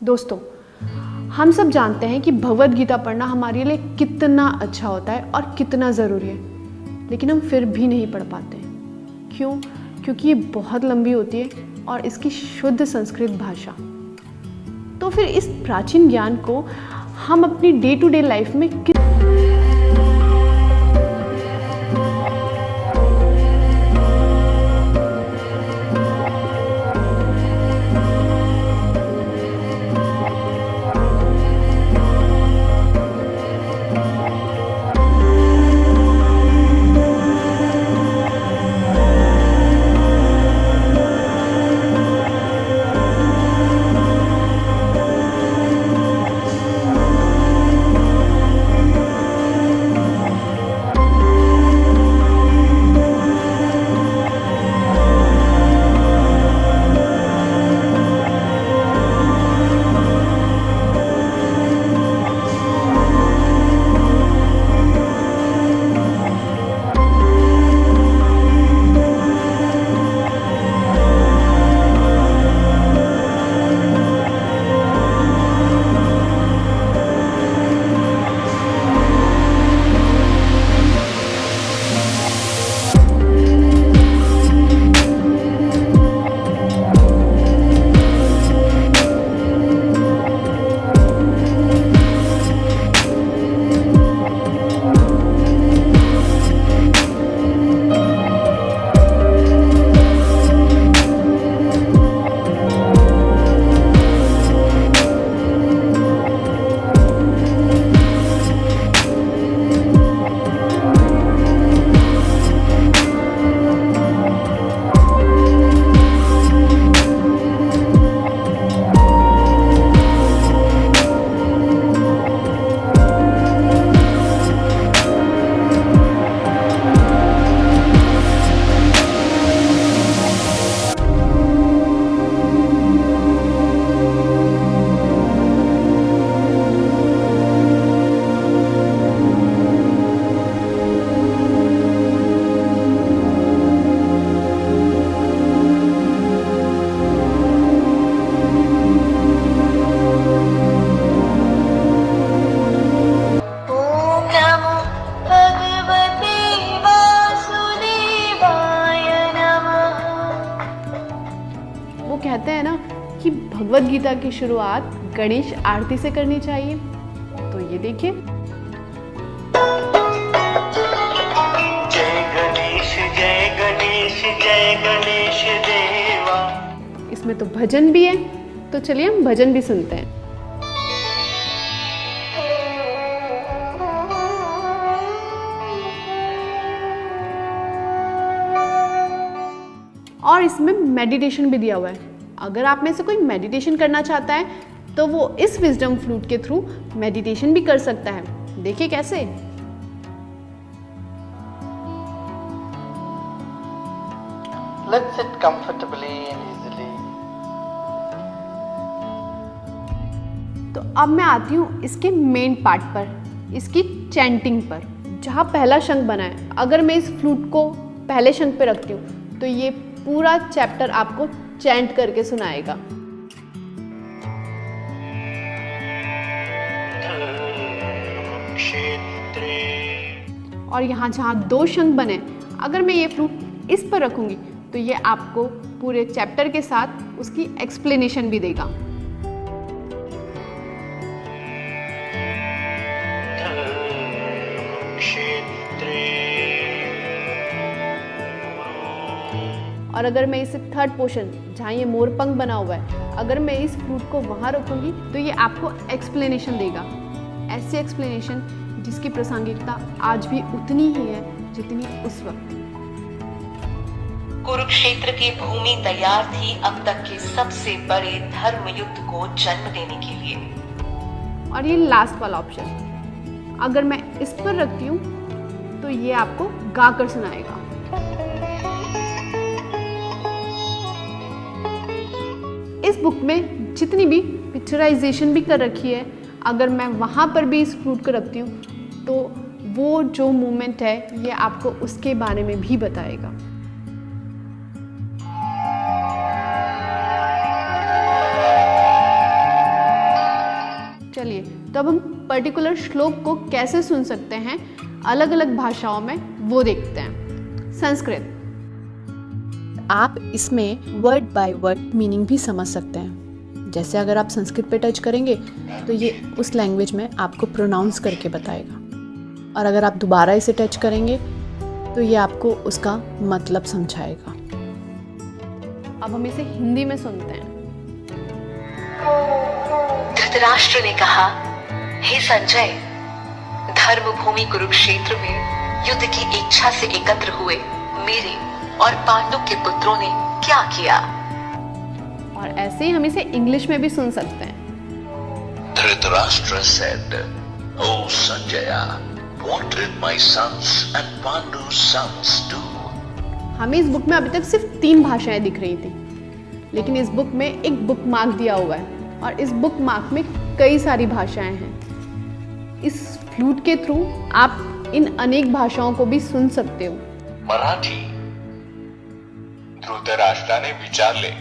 दोस्तों, हम सब जानते हैं कि भगवद गीता पढ़ना हमारे लिए कितना अच्छा होता है और कितना ज़रूरी है, लेकिन हम फिर भी नहीं पढ़ पाते हैं। क्यों? क्योंकि ये बहुत लंबी होती है और इसकी शुद्ध संस्कृत भाषा। तो फिर इस प्राचीन ज्ञान को हम अपनी डे टू डे लाइफ में कहते हैं ना कि भगवद गीता की शुरुआत गणेश आरती से करनी चाहिए। तो ये देखिए, जय गणेश जय गणेश जय गणेश देवा। इसमें तो भजन भी है, तो चलिए हम भजन भी सुनते हैं। और इसमें मेडिटेशन भी दिया हुआ है। अगर आप में से कोई मेडिटेशन करना चाहता है तो वो इस विजडम फ्लूट के थ्रू मेडिटेशन भी कर सकता है। देखिए कैसे। Let's sit comfortably and easily. तो अब मैं आती हूँ इसके मेन पार्ट पर, इसकी चैंटिंग पर, जहाँ पहला शंख बना है। अगर मैं इस फ्लूट को पहले शंख पे रखती हूँ तो ये पूरा चैप्टर आपको चैंट करके सुनाएगा। और यहाँ जहाँ दो शंख बने, अगर मैं ये फ्लूट इस पर रखूंगी तो ये आपको पूरे चैप्टर के साथ उसकी एक्सप्लेनेशन भी देगा। और अगर मैं इसे थर्ड पोर्शन जहाँ ये मोरपंख बना हुआ है, अगर मैं इस फ्लूट को वहाँ रखूँगी तो ये आपको एक्सप्लेनेशन देगा। ऐसी एक्सप्लेनेशन जिसकी प्रासंगिकता आज भी उतनी ही है जितनी उस वक्त। कुरुक्षेत्र की भूमि तैयार थी अब तक के सबसे बड़े धर्म युद्ध को जन्म देने के लिए। और ये लास्ट वाला ऑप्शन, अगर मैं इस पर रखती हूँ तो ये आपको गाकर सुनाएगा। इस बुक में जितनी भी पिक्चराइजेशन भी कर रखी है, अगर मैं वहाँ पर भी इस फ्लूट को रखती हूँ तो वो जो मोमेंट है ये आपको उसके बारे में भी बताएगा। तो अब हम पर्टिकुलर श्लोक को कैसे सुन सकते हैं अलग अलग भाषाओं में, वो देखते हैं। संस्कृत, आप इसमें वर्ड बाय वर्ड मीनिंग भी समझ सकते हैं। जैसे अगर आप संस्कृत पे टच करेंगे तो ये उस लैंग्वेज में आपको प्रोनाउंस करके बताएगा, और अगर आप दोबारा इसे टच करेंगे तो ये आपको उसका मतलब समझाएगा। अब हम इसे हिंदी में सुनते हैं। धृतराष्ट्र ने कहा, हे संजय, धर्मभूमि कुरुक्षेत्र में युद्ध की इच्छा से एकत्र हुए मेरे और पांडु के पुत्रों ने क्या किया। और ऐसे ही हम इसे इंग्लिश में भी सुन सकते हैं। Dhritarashtra said, "O Sanjaya, what did my sons and Pandu's sons do?" हमें इस बुक में अभी तक सिर्फ 3 भाषाएं दिख रही थी, लेकिन इस बुक में एक बुक मार्क दिया हुआ है और इस बुक मार्क में कई सारी भाषाएं हैं। इस फ्लूट के थ्रू आप इन अनेक भाषाओं को भी सुन सकते हो। मराठी, धृतराष्ट्राने विचारले,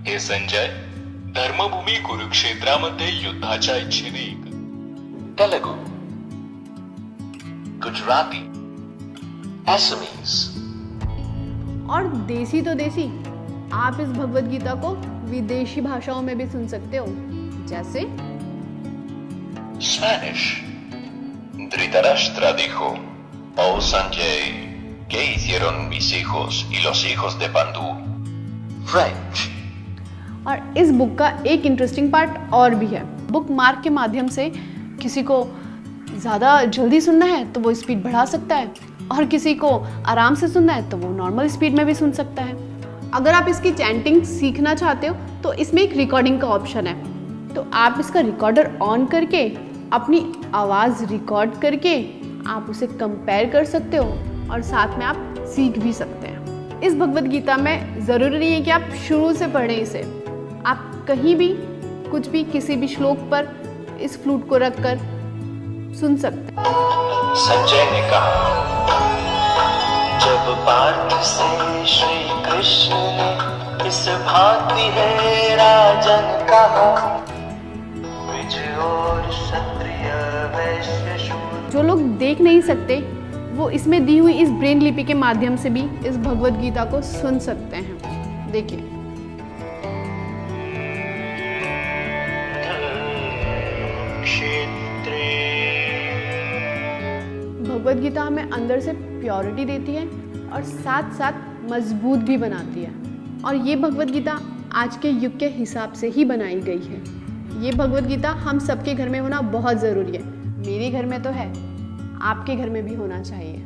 हे संजय, धर्मभूमी कुरुक्षेत्रामध्ये युद्धाच्या इच्छेने Telugu, Gujarati, Assamese, और देसी तो देसी, आप इस भगवत गीता को विदेशी भाषाओं में भी सुन सकते हो, जैसे Spanish. Dhritarashtra dijo, "Oh Sanjay, ¿qué hicieron mis hijos y los hijos de Pandu?" French. और इस बुक का एक इंटरेस्टिंग पार्ट और भी है। बुक मार्क के माध्यम से किसी को ज़्यादा जल्दी सुनना है तो वो स्पीड बढ़ा सकता है, और किसी को आराम से सुनना है तो वो नॉर्मल स्पीड में भी सुन सकता है। अगर आप इसकी चैंटिंग सीखना चाहते हो तो इसमें एक रिकॉर्डिंग का ऑप्शन है, तो आप इसका रिकॉर्डर ऑन करके अपनी आवाज़ रिकॉर्ड करके आप उसे कंपेयर कर सकते हो और साथ में आप सीख भी सकते हैं। इस भगवत गीता में ज़रूरी नहीं है कि आप शुरू से पढ़ें इसे, आप कहीं भी कुछ भी किसी भी श्लोक पर इस फ्लूट को रख कर सुन सकते हैं। संजय ने कहा, जब पार्थ से श्री कृष्ण ने इस भांति है राजन कहा, द्विज और क्षत्रिय वैश्य शूद्र। जो लोग देख नहीं सकते वो इसमें दी हुई इस ब्रेन लिपि के माध्यम से भी इस भगवत गीता को सुन सकते हैं। देखिए, क्षेत्रे भगवत गीता हमें अंदर से प्योरिटी देती है और साथ साथ मजबूत भी बनाती है। और ये भगवत गीता आज के युग के हिसाब से ही बनाई गई है। ये भगवत गीता हम सबके घर में होना बहुत ज़रूरी है। मेरे घर में तो है, आपके घर में भी होना चाहिए।